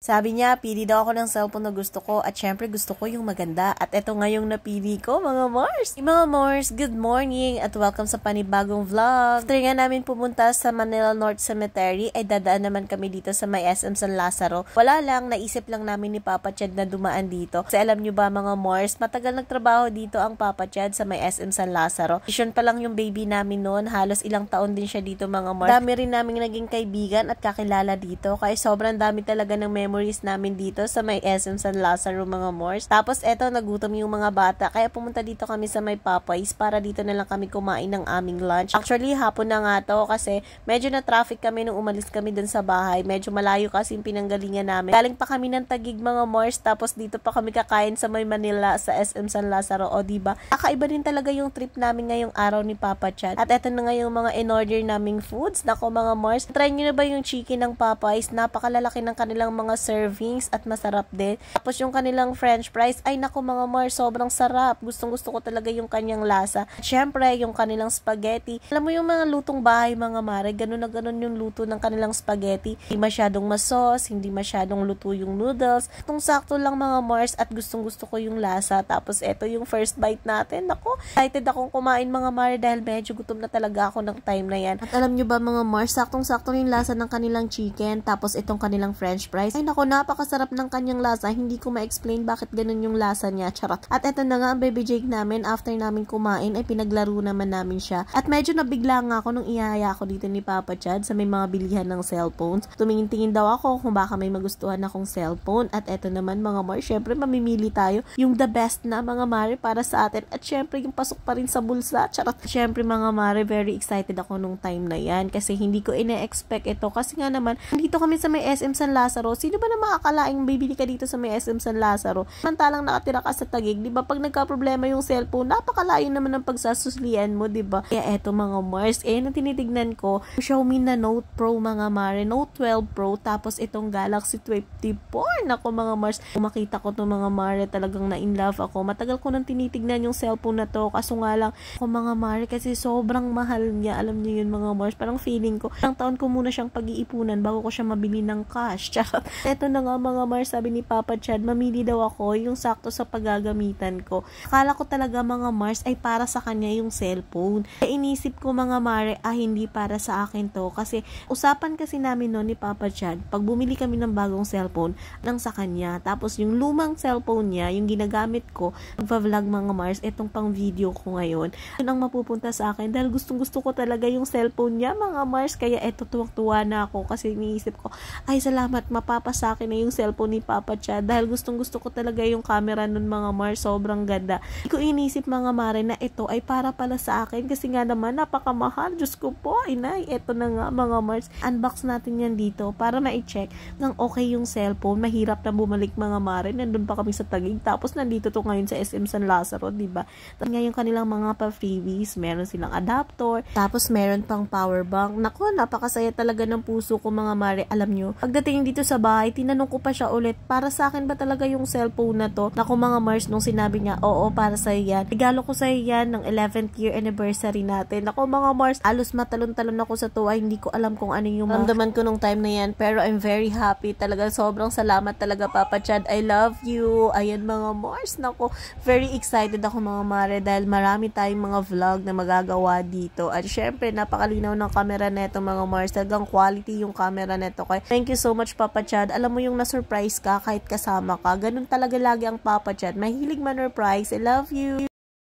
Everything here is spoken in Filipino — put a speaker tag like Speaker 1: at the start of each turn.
Speaker 1: Sabi niya, pili daw ako ng cellphone na gusto ko at syempre gusto ko yung maganda. At eto ngayong napili ko, mga Mars. Mga Mars, good morning at welcome sa panibagong vlog. After nga namin pumunta sa Manila North Cemetery, ay dadaan naman kami dito sa may SM San Lazaro. Wala lang, naisip lang namin ni Papa Chad na dumaan dito. Kasi alam nyo ba mga Mars, matagal nagtrabaho dito ang Papa Chad sa may SM San Lazaro. Vision pa lang yung baby namin noon, halos ilang taon din siya dito mga Mars. Dami rin namin naging kaibigan at kakilala dito, kaya sobrang dami talaga ng memories namin dito sa may SM San Lazaro mga Mars. Tapos eto, nagutom yung mga bata, kaya pumunta dito kami sa may Popeyes para dito na lang kami kumain ng aming lunch. Actually, hapon na nga to kasi medyo na traffic kami nung umalis kami dun sa bahay. Medyo malayo kasi yung pinanggalingan namin. Galing pa kami ng Taguig mga Mars, tapos dito pa kami kakain sa may Manila sa SM San Lazaro. O diba? Kakaiba din talaga yung trip namin ngayong araw ni Papa Chad. At eto na nga yung mga in-order naming foods. Nako mga Mars, try nyo na ba yung chicken ng Popeyes? Napakalalaki ng kanilang mga servings at masarap din. Tapos yung kanilang french fries, ay nako mga Mars, sobrang sarap. Gustong gusto ko talaga yung kanyang lasa. At syempre, yung kanilang spaghetti. Alam mo yung mga lutong bahay mga mare, ganun na ganun yung luto ng kanilang spaghetti. Hindi masyadong masos, hindi masyadong luto yung noodles. Itong sakto lang mga Mars at gustong gusto ko yung lasa. Tapos eto yung first bite natin. Nako, excited akong kumain mga mare dahil medyo gutom na talaga ako ng time na yan. At alam nyo ba mga Mars, saktong-sakto yung lasa ng kanilang chicken. Tapos itong kanilang french fries. Ay nako, napakasarap ng kanyang lasa. Hindi ko ma-explain bakit ganun yung lasa niya. Charot. At eto na nga ang baby Jake namin. After namin kumain ay pinaglaro naman namin siya. At medyo nabigla nga ako nung ihaya ako dito ni Papa Chad sa may mga bilihan ng cellphones. Tumingin-tingin daw ako kung baka may magustuhan akong cellphone. At eto naman mga Mars, syempre mamimili tayo yung the best na mga mare para sa atin. At syempre yung pasok pa rin sa bulsa. Charot. Syempre mga mare, very excited ako nung time na yan kasi hindi ko ine-expect ito. Kasi nga naman, dito kami sa may SM San Lazaro. Sino ba na makakalaing bibili ka dito sa may SM San Lazaro? Samantalang nakatira ka sa Taguig, di ba? Pag nagka-problema yung cellphone, napakalayo naman ng pagsasuslian mo, di ba? Kaya eto mga Mars, na tinitignan ko, Xiaomi na Note Pro mga mare, Note 12 Pro, tapos itong Galaxy 24. Nako mga Mars, kung makita ko to mga mare, talagang na-in love ako. Matagal ko nang tinitignan yung cellphone na to, kaso nga lang, ako mga mare, kasi sobrang mahal niya. Alam niyo yun mga Mars, parang feeling ko, ilang taon ko muna siyang pag-iipunan bago ko siya mabili ng cash. Charot. Eto na nga mga Mars, sabi ni Papa Chad, mamili daw ako yung sakto sa paggagamitan ko. Akala ko talaga mga Mars ay para sa kanya yung cellphone. Kaya inisip ko mga mare, hindi para sa akin to. Kasi usapan kasi namin noon ni Papa Chad, pag bumili kami ng bagong cellphone, nang sa kanya. Tapos yung lumang cellphone niya, yung ginagamit ko, magpa-vlog mga Mars, etong pang video ko ngayon, yun ang mapupunta sa akin. Dahil gustong gusto ko talaga yung cellphone niya mga Mars. Kaya eto, tuwang-tuwa na ako kasi iniisip ko, ay salamat, mapapa sa akin na yung cellphone ni Papa Chad. Dahil gustong gusto ko talaga yung camera nun mga Mars, sobrang ganda. Hindi ko inisip mga mare na ito ay para pala sa akin kasi nga naman napakamahal. Diyos ko po, inay. Ito na nga mga Mars. Unbox natin yan dito para ma-check ng okay yung cellphone. Mahirap na bumalik mga mare. Nandun pa kami sa Taguig. Tapos nandito to ngayon sa SM San Lazaro, diba? Tapos ngayon kanilang mga pa-freebies. Meron silang adapter. Tapos meron pang power bank. Naku, napakasaya talaga ng puso ko mga mare. Alam nyo, pagdating dito sa bahay, tinanong ko pa siya ulit, para sa akin ba talaga yung cellphone na to? Naku mga Mars, nung sinabi niya, oo, para sa'yo yan. Regalo ko sa'yo yan ng 11th year anniversary natin. Naku mga Mars, alos matalon-talon ako sa tuwa. Hindi ko alam kung ano yung ramdaman ko nung time na yan. Pero I'm very happy. Talaga sobrang salamat talaga Papa Chad. I love you. Ayan mga Mars. Naku, very excited ako mga mare dahil marami tayong mga vlog na magagawa dito. At syempre, napakalinaw ng camera neto mga Mars. Talagang quality yung camera neto. Kaya thank you so much Papa Chad. Alam mo yung na-surprise ka kahit kasama ka. Ganun talaga lagi ang Papa Chad. Mahilig man-surprise. I love you.